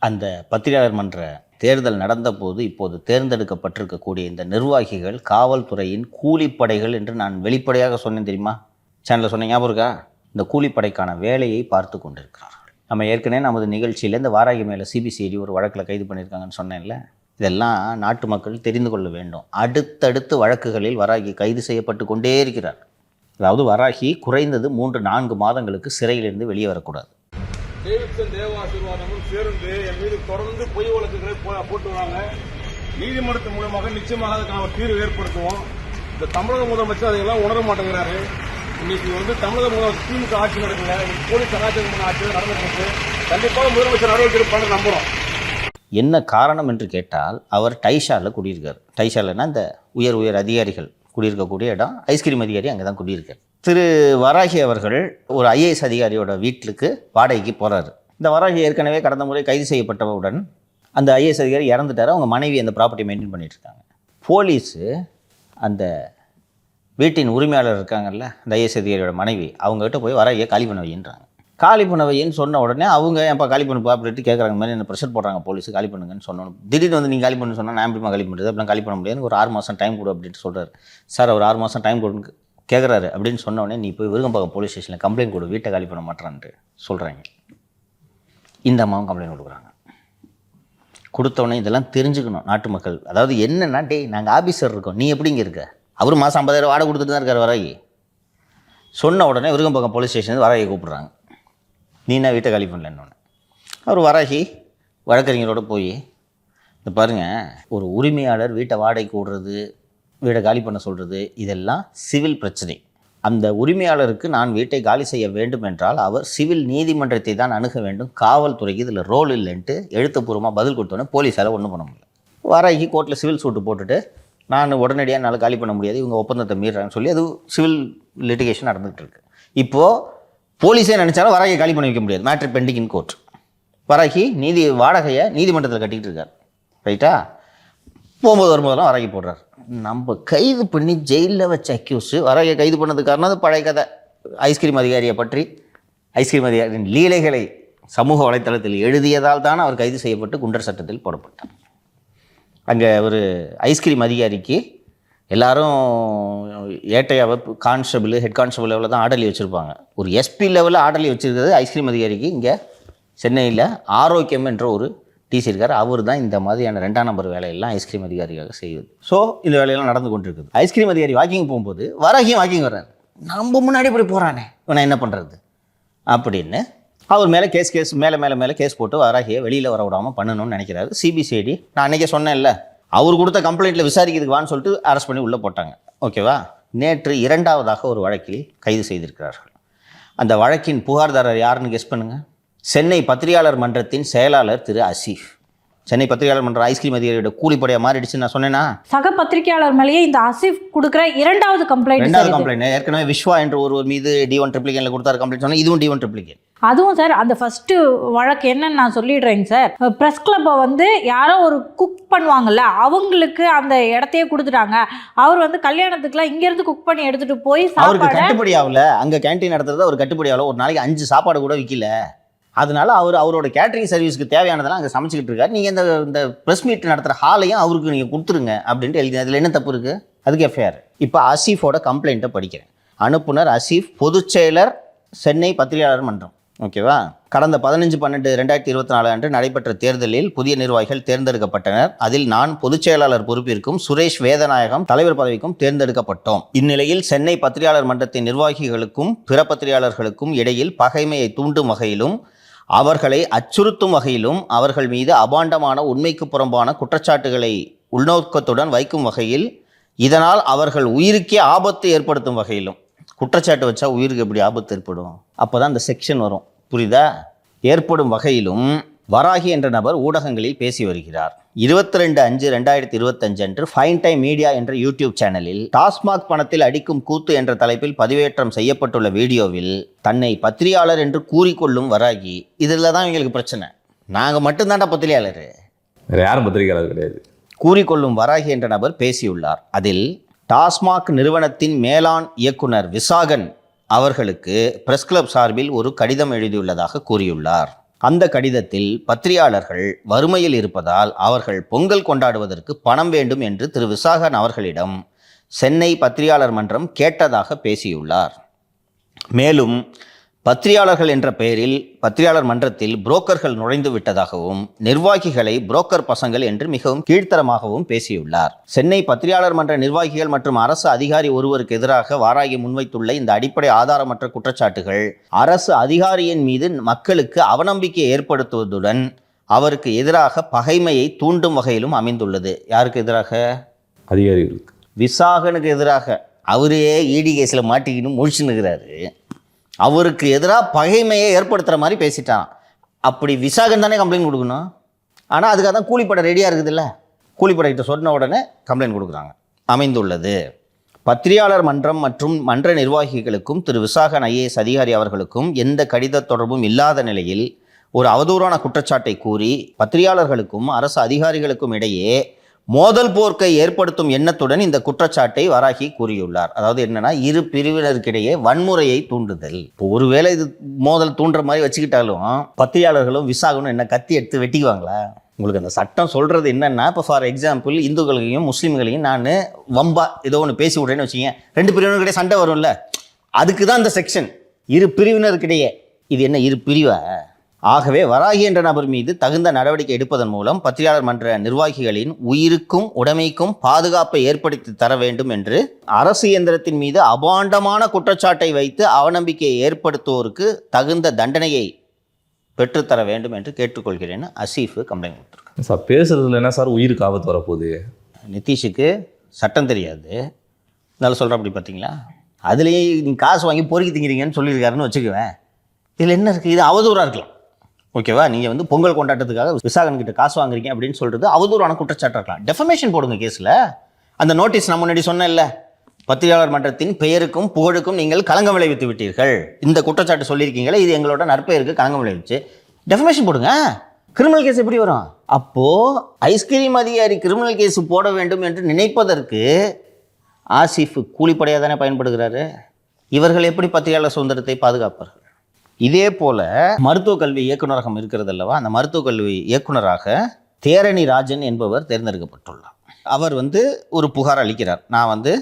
அந்த பத்திரிகையாளர் மன்ற தேர்தல் நடந்தபோது இப்போது தேர்ந்தெடுக்கப்பட்டிருக்கக்கூடிய இந்த நிர்வாகிகள் காவல்துறையின் கூலிப்படைகள் என்று நான் வெளிப்படையாக சொன்னேன் தெரியுமா? சேனலில் சொன்ன ஞாபகம் இருக்கா? இந்த கூலிப்படைக்கான வேலையை பார்த்து கொண்டிருக்கிறார்கள். நம்ம ஏற்கனவே நமது நிகழ்ச்சியில் இந்த வாராகி மேலே சிபிசிஐடி ஒரு வழக்கில் கைது பண்ணியிருக்காங்கன்னு சொன்னேன்ல. இதெல்லாம் நாட்டு மக்கள் தெரிந்து கொள்ள வேண்டும். அடுத்தடுத்து வழக்குகளில் வராகி கைது செய்யப்பட்டு கொண்டே இருக்கிறார். அதாவது வராகி குறைந்தது 3-4 மாதங்களுக்கு சிறையிலிருந்து வெளியே வரக்கூடாது. டேவிட்சன் தேவாசீர்வாதமும் சேர்ந்து என் மீது தொடர்ந்து பொய் வழக்குகளை போட்டு வராங்க. நீதிமன்றத்தின் மூலமாக நிச்சயமாக அதுக்கான ஒரு தீர்வு ஏற்படுத்துவோம். இந்த தமிழக முதலமைச்சர் அதையெல்லாம் உணர மாட்டேங்கிறாரு. இன்னைக்கு தமிழக முதலமைச்சர் திமுக ஆட்சி நடக்கல, போலீஸ் கலாச்சாரம் ஆட்சி நடந்துருக்கு. கண்டிப்பாக முதலமைச்சர் நடவடிக்கை எடுப்பான்னு நம்புறோம். என்ன காரணம் என்று கேட்டால், அவர் டைஷாவில் குடியிருக்கார். டைஷாலன்னா இந்த உயர் அதிகாரிகள் குடியிருக்கக்கூடிய இடம். ஐஸ்கிரீம் அதிகாரி அங்கே தான் குடியிருக்கார். திரு வராகி அவர்கள் ஒரு ஐஏஎஸ் அதிகாரியோட வீட்டுக்கு வாடகைக்கு போகிறாரு. இந்த வராகி ஏற்கனவே கடந்த முறை கைது செய்யப்பட்டவுடன் அந்த ஐஏஎஸ் அதிகாரி இறந்துட்டார். அவங்க மனைவி அந்த ப்ராப்பர்ட்டி மெயின்டைன் பண்ணிட்டு இருக்காங்க. போலீஸு அந்த வீட்டின் உரிமையாளர் இருக்காங்கல்ல, அந்த ஐஏஎஸ் அதிகாரியோட மனைவி, அவங்ககிட்ட போய் வராகியை காலி பண்ண வைன்றாங்க. காலி பண்ண வையின்னு சொன்ன உடனே அவங்க ஏன்ப்பா காலி பண்ணுப்பா அப்படின்ட்டு கேட்குறாங்க. மாதிரி என்ன ப்ரெஷர் போடுறாங்க போலீஸ், காலி பண்ணுங்கன்னு சொன்னோம். திடீர்னு நீங்கள் காலி பண்ணு சொன்னால் நான் எப்படிமா காலி பண்ணுறது, அப்படிலாம் காலி பண்ண முடியாது, ஒரு 6 மாதம் டைம் கொடு அப்படின்ட்டு சொல்கிறார். சார் அவர் 6 மாதம் டைம் கொடுன்னு கேட்குறாரு. அப்படின்னு சொன்ன உடனே நீ போய் விருகம்பாக்கம் போலீஸ் ஸ்டேஷனில் கம்ப்ளைண்ட் கொடு, வீட்டை காலி பண்ண மாட்டேறான்ட்டு சொல்கிறாங்க. இந்த அம்மாவும் கம்ப்ளைண்ட் கொடுக்குறாங்க. கொடுத்தவொடனே இதெல்லாம் தெரிஞ்சுக்கணும் நாட்டு மக்கள். அதாவது என்னென்னா, டேய் நாங்கள் ஆஃபீஸர் இருக்கோம், நீ எப்படிங்க இருக்க? அவர் மாதம் 50,000 வாடகை கொடுத்துட்டு தான் இருக்கார் வராகி. சொன்ன உடனே விருகம்பாக்கம் போலீஸ் ஸ்டேஷனுக்கு வராகி கூப்பிட்றாங்க. நீ என்ன வீட்டை காலி பண்ணலன்னு. அவர் வராகி வழக்கறிஞரோடு போய், இந்த பாருங்கள், ஒரு உரிமையாளர் வீட்டை வாடகைக்கு விடுறது, வீட்டை காலி பண்ண சொல்கிறது, இதெல்லாம் சிவில் பிரச்சனை. அந்த உரிமையாளருக்கு நான் வீட்டை காலி செய்ய வேண்டும் என்றால் அவர் சிவில் நீதிமன்றத்தை தான் அணுக வேண்டும், காவல்துறைக்கு இதில் ரோல் இல்லைன்ட்டு எழுத்துப்பூர்வமாக பதில் கொடுத்தோன்னே போலீஸால் ஒன்றும் பண்ண முடியல. வராகி கோர்ட்டில் சிவில் சூட்டு போட்டுட்டு நான் உடனடியாக என்னால் காலி பண்ண முடியாது, இவங்க ஒப்பந்தத்தை மீறாங்கன்னு சொல்லி அது சிவில் லிட்டிகேஷன் நடந்துகிட்டு இருக்கு. இப்போது போலீஸே நினச்சாலும் வராகியை காலி பண்ணி வைக்க முடியாது. மேட்ரு பெண்டிங் இன் கோர்ட். வராகி வாடகையை நீதிமன்றத்தில் கட்டிக்கிட்டு இருக்கார். ரைட்டா? போகும்போது வரும்போதெல்லாம் வராகி போடுறார். நம்ம கைது பண்ணி ஜெயிலில் வச்ச அக்யூஸு வராகியை கைது பண்ணது காரணம் அது பழைய கதை. ஐஸ்கிரீம் அதிகாரியை பற்றி, ஐஸ்கிரீம் அதிகாரியின் லீலைகளை சமூக வலைத்தளத்தில் எழுதியதால் தான் அவர் கைது செய்யப்பட்டு குண்டர் சட்டத்தில் போடப்பட்டார். அங்கே ஒரு ஐஸ்கிரீம் அதிகாரிக்கு எல்லாரும் ஏட்டையாவை கான்ஸ்டபிள், ஹெட் கான்ஸ்டபிள் லெவலில் தான் ஆர்டர்லி வச்சுருப்பாங்க. ஒரு எஸ்பி லெவலில் ஆர்டர்லி வச்சுருக்கிறது ஐஸ்கிரீம் அதிகாரிக்கு இங்கே சென்னையில் ஆரோக்கியம் என்ற ஒரு டிசி இருக்கார். அவர் தான் இந்த மாதிரியான 2ஆம் நம்பர் வேலையெல்லாம் ஐஸ்கிரீம் அதிகாரியாக செய்வது. ஸோ இந்த வேலையெல்லாம் நடந்து கொண்டு இருக்குது. ஐஸ்கிரீம் அதிகாரி வாக்கிங் போகும்போது வராகியும் வாக்கிங் வர்றார். நம்ம முன்னாடி இப்படி போகிறானே, இவனை என்ன பண்ணுறது அப்படின்னு அவர் மேலே கேஸ் மேலே கேஸ் போட்டு வராகியை வெளியில் வர விடாமல் பண்ணணும்னு நினைக்கிறாரு. சிபிசிஐடி நான் அன்றைக்கே சொன்னேன்ல, அவர் கொடுத்த கம்ப்ளைண்ட்டில் விசாரிக்கிறதுக்கு வான்னு சொல்லிட்டு அரெஸ்ட் பண்ணி உள்ளே போட்டாங்க. ஓகேவா? நேற்று 2ஆவதாக ஒரு வழக்கில் கைது செய்திருக்கிறார்கள். அந்த வழக்கின் புகார்தாரர் யாருன்னு கெஸ் பண்ணுங்கள். சென்னை பத்திரிகையாளர் மன்றத்தின் செயலாளர் திரு அசீஃப். சென்னை பத்திரிகையாளர் மன்ற ஐஸ்கிரீம் அதிகாரியோட கூலிப்படையாக மாறிடுச்சு நான் சொன்னேன்னா. சக பத்திரிகையாளர் மேலேயே இந்த அசீஃப் கொடுக்குற 2வது கம்ப்ளைண்ட். ஏற்கனவே விஸ்வா என்ற ஒருவர் மீது D1 ட்ரிப்ளிகேனில் கொடுத்தாரு கம்ப்ளைண்ட் சொன்னால், இதுவும் D1 ட்ரிப்ளிகேன். அதுவும் சார் அந்த ஃபஸ்ட்டு வழக்கு என்னன்னு நான் சொல்லிடுறேங்க சார். ப்ரெஸ் கிளப்பை யாரோ ஒரு குக் பண்ணுவாங்கல்ல, அவங்களுக்கு அந்த இடத்தையே கொடுத்துட்டாங்க. அவர் கல்யாணத்துக்குலாம் இங்கேருந்து குக் பண்ணி எடுத்துகிட்டு போய் அவருக்கு கட்டுப்படி ஆகல. அங்கே கேன்டீன் நடத்துறது ஒரு கட்டுப்படி ஆகல. ஒரு நாளைக்கு 5 சாப்பாடு கூட விற்கல. அதனால அவரோட கேட்டரிங் சர்வீஸ்க்கு தேவையானதெல்லாம் அங்கே சமைச்சிக்கிட்டு இருக்காரு. நீங்கள் இந்த ப்ரெஸ் மீட் நடத்துகிற ஹாலையும் அவருக்கு நீங்கள் கொடுத்துருங்க அப்படின்ட்டு எழுதி. அதில் என்ன தப்பு இருக்குது? அதுக்கு எஃப்ஐஆர். இப்போ அசீஃபோட கம்ப்ளைண்ட்டை படிக்கிறேன். அனுப்புனர் அசீஃப், பொதுச் செயலர், சென்னை பத்திரிகையாளர் மன்றம். ஓகேவா? கடந்த 15/12/2024 அன்று நடைபெற்ற தேர்தலில் புதிய நிர்வாகிகள் தேர்ந்தெடுக்கப்பட்டனர். அதில் நான் பொதுச் செயலாளர் பொறுப்பிற்கும் சுரேஷ் வேதநாயகம் தலைவர் பதவிக்கும் தேர்ந்தெடுக்கப்பட்டோம். இந்நிலையில் சென்னை பத்திரிகையாளர் மன்றத்தின் நிர்வாகிகளுக்கும் பிற பத்திரிகையாளர்களுக்கும் இடையில் பகைமையை தூண்டும் வகையிலும் அவர்களை அச்சுறுத்தும் வகையிலும் அவர்கள் மீது அபாண்டமான உண்மைக்கு புறம்பான குற்றச்சாட்டுகளை உள்நோக்கத்துடன் வைக்கும் வகையில், இதனால் அவர்கள் உயிருக்கே ஆபத்து ஏற்படுத்தும் வகையிலும். குற்றச்சாட்டு வச்சா உயிருக்கு எப்படி ஆபத்து ஏற்படும்? அப்போ தான் இந்த செக்ஷன் வரும். புரியுதா? ஏற்படும் வகையிலும் வராகி என்ற நபர் ஊடகங்களில் பேசி வருகிறார். 22/5/2025 அன்று ஃபைன் டைம் மீடியா என்ற யூடியூப் சேனலில் டாஸ்மாக் பணத்தில் அடிக்கும் கூத்து என்ற தலைப்பில் பதிவேற்றம் செய்யப்பட்டுள்ள வீடியோவில் தன்னை பத்திரிகையாளர் என்று கூறிக்கொள்ளும் வராகி. இதில் தான் எங்களுக்கு பிரச்சனை. நாங்கள் மட்டும்தான்டா பத்திரிகையாளர், வேறு யாரும் பத்திரிகையாளர் கிடையாது. கூறிக்கொள்ளும் வராகி என்ற நபர் பேசியுள்ளார். அதில் டாஸ்மாக் நிறுவனத்தின் மேலாண் இயக்குனர் விசாகன் அவர்களுக்கு பிரஸ் கிளப் சார்பில் ஒரு கடிதம் எழுதியுள்ளதாக கூறியுள்ளார். அந்த கடிதத்தில் பத்திரிகையாளர்கள் வறுமையில் இருப்பதால் அவர்கள் பொங்கல் கொண்டாடுவதற்கு பணம் வேண்டும் என்று திரு விசாகன் அவர்களிடம் சென்னை பத்திரிகையாளர் மன்றம் கேட்டதாக பேசியுள்ளார். மேலும் பத்திரிகையாளர்கள் என்ற பெயரில் பத்திரிகையாளர் மன்றத்தில் புரோக்கர்கள் நுழைந்து விட்டதாகவும் நிர்வாகிகளை புரோக்கர் பசங்கள் என்று மிகவும் கீழ்த்தரமாகவும் பேசியுள்ளார். சென்னை பத்திரிகையாளர் மன்ற நிர்வாகிகள் மற்றும் அரசு அதிகாரி ஒருவருக்கு எதிராக வாராகி முன்வைத்துள்ள இந்த அடிப்படை ஆதாரமற்ற குற்றச்சாட்டுகள் அரசு அதிகாரியின் மீது மக்களுக்கு அவநம்பிக்கை ஏற்படுத்துவதுடன் அவருக்கு எதிராக பகைமையை தூண்டும் வகையிலும் அமைந்துள்ளது. யாருக்கு எதிராக? அதிகாரிகளுக்கு. விசாகனுக்கு எதிராக. அவரே இடி கேஸில் மாட்டிக்கின்னு முழிச்சுன்னுக்கிறாரு. அவருக்கு எதிராக பகைமையை ஏற்படுத்துகிற மாதிரி பேசிட்டான். அப்படி விசாகன் தானே கம்ப்ளைண்ட் கொடுக்கணும். ஆனால் அதுக்காக தான் கூலிப்படை ரெடியாக இருக்குதுல்ல. கூலிப்படைகிட்ட சொன்ன உடனே கம்ப்ளைண்ட் கொடுக்குறாங்க. அமைந்துள்ளது. பத்திரிகையாளர் மன்றம் மற்றும் மன்ற நிர்வாகிகளுக்கும் திரு விசாகன் ஐஏஎஸ் அதிகாரி அவர்களுக்கும் எந்த கடித தொடர்பும் இல்லாத நிலையில் ஒரு அவதூறான குற்றச்சாட்டை கூறி பத்திரிகையாளர்களுக்கும் அரசு அதிகாரிகளுக்கும் இடையே மோதல் போர்க்கை ஏற்படுத்தும் எண்ணத்துடன் இந்த குற்றச்சாட்டை வராகி கூறியுள்ளார். அதாவது என்னன்னா, இரு பிரிவினருக்கிடையே வன்முறையை தூண்டுதல். இப்போ ஒருவேளை இது மோதல் தூண்டுற மாதிரி வச்சுக்கிட்டாலும் பத்திரிகையாளர்களும் விசாகனும் என்ன கத்தி எடுத்து வெட்டிக்குவாங்களா? உங்களுக்கு அந்த சட்டம் சொல்கிறது என்னென்னா, இப்போ ஃபார் எக்ஸாம்பிள் இந்துக்களையும் முஸ்லீம்களையும் நான் வம்பா ஏதோ ஒன்று பேசி விட்றேன்னு வச்சுக்கேன், ரெண்டு பிரிவினருக்கிடையே சண்டை வரும்ல, அதுக்கு தான் இந்த செக்ஷன். இரு பிரிவினருக்கிடையே. இது என்ன இரு பிரிவா? ஆகவே வராகி என்ற நபர் மீது தகுந்த நடவடிக்கை எடுப்பதன் மூலம் பத்திரிகையாளர் மன்ற நிர்வாகிகளின் உயிருக்கும் உடைமைக்கும் பாதுகாப்பை ஏற்படுத்தி தர வேண்டும் என்று அரசு இயந்திரத்தின் மீது அபாண்டமான குற்றச்சாட்டை வைத்து அவநம்பிக்கையை ஏற்படுத்துவோருக்கு தகுந்த தண்டனையை பெற்றுத்தர வேண்டும் என்று கேட்டுக்கொள்கிறேன்னு அசீஃப் கம்ப்ளைண்ட் கொடுத்துருக்காங்க. சார் பேசுறதுல என்ன சார் உயிருக்கு ஆபத்து வரப்போகுது? நிதிஷுக்கு சட்டம் தெரியாது, நல்லா சொல்கிறேன். அப்படி பார்த்தீங்களா, அதுலேயே நீங்கள் காசு வாங்கி பொறுக்கி திங்கிறீங்கன்னு சொல்லியிருக்காருன்னு வச்சுக்குவேன். இதில் என்ன இருக்குது? இது அவதூறாக இருக்கலாம். ஓகேவா? நீங்கள் வந்து பொங்கல் கொண்டாட்டத்துக்காக விசாகன்கிட்ட காசு வாங்குறீங்க அப்படின்னு சொல்கிறது அவதூறான குற்றச்சாட்டாக இருக்கலாம். டெஃபமேஷன் போடுங்க கேஸில். அந்த நோட்டீஸ் நான் முன்னாடி சொன்னேன்ல, பத்திரிகையாளர் மன்றத்தின் பெயருக்கும் புகழுக்கும் நீங்கள் களங்கம் விளைவித்து விட்டீர்கள், இந்த குற்றச்சாட்டு சொல்லியிருக்கீங்களே, இது எங்களோட நற்பெயருக்கு களங்கம் விளைவிச்சு டெஃபமேஷன் போடுங்க. கிரிமினல் கேஸ் எப்படி வரும்? அப்போது ஐஸ்கிரீம் அதிகாரி கிரிமினல் கேஸ் போட வேண்டும் என்று நினைப்பதற்கு ஆசிஃப் கூலிப்படையாக தானே பயன்படுகிறாரு. இவர்கள் எப்படி பத்திரிகையாளர் சுதந்திரத்தை பாதுகாப்பார்கள்? இதே போல் மருத்துவக் கல்வி இயக்குநரகம் இருக்கிறது அல்லவா, அந்த மருத்துவக் கல்வி இயக்குனராக தேரணி ராஜன் என்பவர் தேர்ந்தெடுக்கப்பட்டுள்ளார். அவர் வந்து ஒரு புகார் அளிக்கிறார். நான் வந்து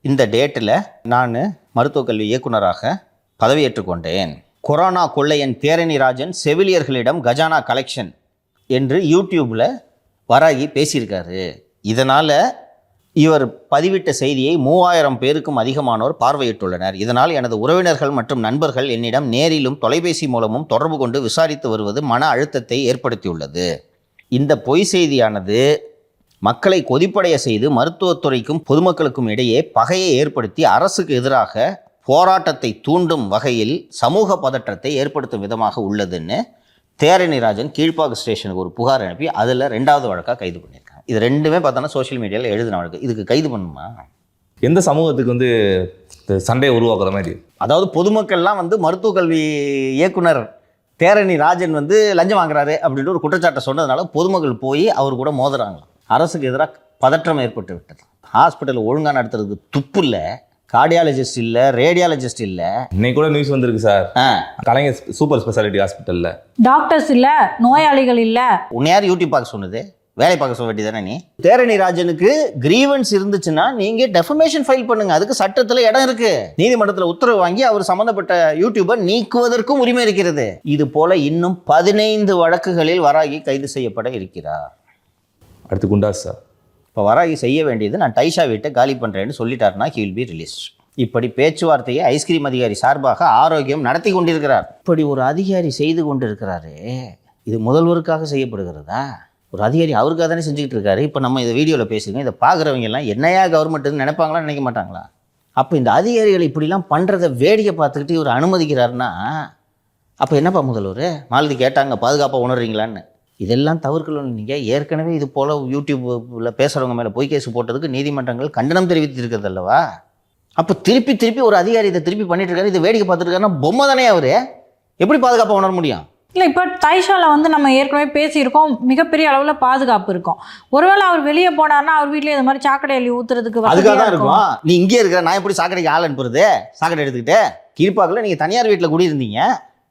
இந்த டேட்டில் நான் மருத்துவக் கல்வி இயக்குனராக பதவியேற்றுக் கொண்டேன். கொரோனா கொள்ளையன் தேரணி ராஜன் செவிலியர்களிடம் கஜானா கலெக்ஷன் என்று யூடியூப்பில் வராகி பேசியிருக்காரு. இதனால் இவர் பதிவிட்ட செய்தியை 3000 பேருக்கும் அதிகமானோர் பார்வையிட்டுள்ளனர். இதனால் எனது உறவினர்கள் மற்றும் நண்பர்கள் என்னிடம் நேரிலும் தொலைபேசி மூலமும் தொடர்பு கொண்டு விசாரித்து வருவது மன அழுத்தத்தை ஏற்படுத்தியுள்ளது. இந்த பொய் செய்தியானது மக்களை கொதிப்படைய செய்து மருத்துவத்துறைக்கும் பொதுமக்களுக்கும் இடையே பகையை ஏற்படுத்தி அரசுக்கு எதிராக போராட்டத்தை தூண்டும் வகையில் சமூக பதற்றத்தை ஏற்படுத்தும் விதமாக உள்ளதுன்னு தேரணி ராஜன் கீழ்ப்பாக்கு ஸ்டேஷனுக்கு ஒரு புகார் அனுப்பி அதில் 2வது வழக்காக கைது பண்ணியிருக்காங்க. இது ரெண்டுமே பார்த்தோன்னா சோஷியல் மீடியாவில் எழுதின வழக்கு. இதுக்கு கைது பண்ணுமா? எந்த சமூகத்துக்கு வந்து சண்டையை உருவாக்குற மாதிரி? அதாவது பொதுமக்கள்லாம் வந்து மருத்துவ கல்வி இயக்குனர் தேரணி ராஜன் வந்து லஞ்சம் வாங்குறாரு அப்படின்ட்டு ஒரு குற்றச்சாட்டை சொன்னதுனால பொதுமக்கள் போய் அவர் கூட மோதுறாங்க. அரசுக்கு எதிராக பதற்றம் ஏற்பட்டு விட்டது. ஹாஸ்பிட்டல் ஒழுங்காக நடத்துறதுக்கு துப்பு இல்லை, கார்டியாலஜிஸ்ட் இல்லை, ரேடியாலஜிஸ்ட் இல்லை. இன்னைக்கு கூட நியூஸ் வந்திருக்கு சார், கலைஞர் சூப்பர் ஸ்பெஷாலிட்டி ஹாஸ்பிட்டலில் டாக்டர்ஸ் இல்லை, நோயாளிகள் இல்லை. உன்னை யார் யூடியூப் பார்க்க சொன்னது? வேலை பார்க்க சொல்ல வேண்டியதானே நீ? தேரணி ராஜனுக்கு கிரீவன்ஸ் இருந்துச்சுன்னா நீங்கள் டெஃபமேஷன் ஃபைல் பண்ணுங்க. அதுக்கு சட்டத்தில் இடம் இருக்கு. நீதிமன்றத்தில் உத்தரவு வாங்கி அவர் சம்மந்தப்பட்ட யூடியூபர் நீக்குவதற்கும் உரிமை இருக்கிறது. இது போல இன்னும் 15 வழக்குகளில் வராகி கைது செய்யப்பட இருக்கிறார். அடுத்து குண்டாஸ் சார். இப்போ வராகி செய்ய வேண்டியது, நான் டைஷா வீட்டை காலி பண்ணுறேன்னு சொல்லிட்டாருன்னா ஹி வில் பி ரிலீஸ். இப்படி பேச்சுவார்த்தையை ஐஸ்கிரீம் அதிகாரி சார்பாக ஆரோக்கியம் நடத்தி கொண்டிருக்கிறார். இப்படி ஒரு அதிகாரி செய்து கொண்டிருக்கிறாரு. இது முதல்வருக்காக செய்யப்படுகிறதா? ஒரு அதிகாரி அவருக்காக தானே செஞ்சுக்கிட்டு இருக்காரு. இப்போ நம்ம இதை வீடியோவில் பேசுகிறோம், இதை பார்க்குறவங்க எல்லாம் என்னையா கவர்மெண்ட்டுன்னு நினைப்பாங்களா, நினைக்க மாட்டாங்களா? அப்போ இந்த அதிகாரிகள் இப்படிலாம் பண்ணுறதை வேடிக்கை பார்த்துக்கிட்டு இவர் அனுமதிக்கிறாருன்னா அப்போ என்னப்பா முதல்வர்? மாலதி கேட்டாங்க, பாதுகாப்பாக உணர்றீங்களான்னு. இதெல்லாம் தவிர்க்கணும். நீங்கள் ஏற்கனவே இது போல் யூடியூப்பில் பேசுகிறவங்க மேலே பொய் கேஸ் போட்டதுக்கு நீதிமன்றங்கள் கண்டனம் தெரிவித்து இருக்கிறது அல்லவா? அப்போ திருப்பி ஒரு அதிகாரி இதை திருப்பி பண்ணிட்டு இருக்காரு, இதை வேடிக்கை பார்த்துருக்காருன்னா பொம்மை தானே அவர். எப்படி பாதுகாப்பாக உணர முடியும்? இல்லை, இப்போ டைஷாவில் வந்து நம்ம ஏற்கனவே பேசியிருக்கோம், மிகப்பெரிய அளவில் பாதுகாப்பு இருக்கும். ஒருவேளை அவர் வெளியே போனார்னா அவர் வீட்டில் இது மாதிரி சாக்கடை அள்ளி ஊற்றுறதுக்கு அதுக்காக தான் இருக்கும். நீ இங்கே இருக்கிற, நான் எப்படி சாக்கடைக்கு ஆள் அனுப்புறது? சாக்கடை எடுத்துக்கிட்டு கீழ்ப்பாக்கில் நீங்கள் தனியார் வீட்டில் குடியிருந்தீங்க,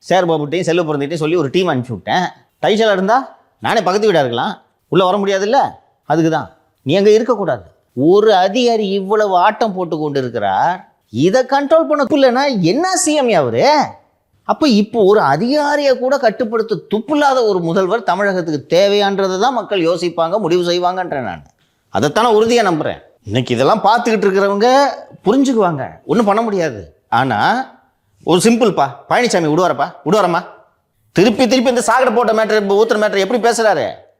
சேர் பாபுட்டையும் செல்வ பிறந்திட்டையும் சொல்லி ஒரு டீம் அனுப்பிச்சி விட்டேன். டைஷால இருந்தால் நானே பக்கத்து வீடாக இருக்கலாம், உள்ளே வர முடியாதுல்ல. அதுக்கு தான் நீ அங்கே இருக்கக்கூடாது. ஒரு அதிகாரி இவ்வளவு ஆட்டம் போட்டு கொண்டு இருக்கிறார், இதை கண்ட்ரோல் பண்ணக்குள்ளனா என்ன சிஎம் அவரு? அப்போ இப்போ ஒரு அதிகாரியை கூட கட்டுப்படுத்த துப்பில்லாத ஒரு முதல்வர் தமிழகத்துக்கு தேவையான்றதை தான் மக்கள் யோசிப்பாங்க, முடிவு செய்வாங்கன்றேன். நான் அதைத்தானே உறுதியாக நம்புகிறேன். இன்னைக்கு இதெல்லாம் பார்த்துக்கிட்டு இருக்கிறவங்க புரிஞ்சுக்குவாங்க, ஒன்றும் பண்ண முடியாது. ஆனால் ஒரு சிம்பிள்ப்பா, பழனிசாமி விடுவாரம்மா, திருப்பி இந்த சாகடை போட்ட மேட்டர், ஊத்துற மேட்டர் எப்படி பேசுகிறாரு?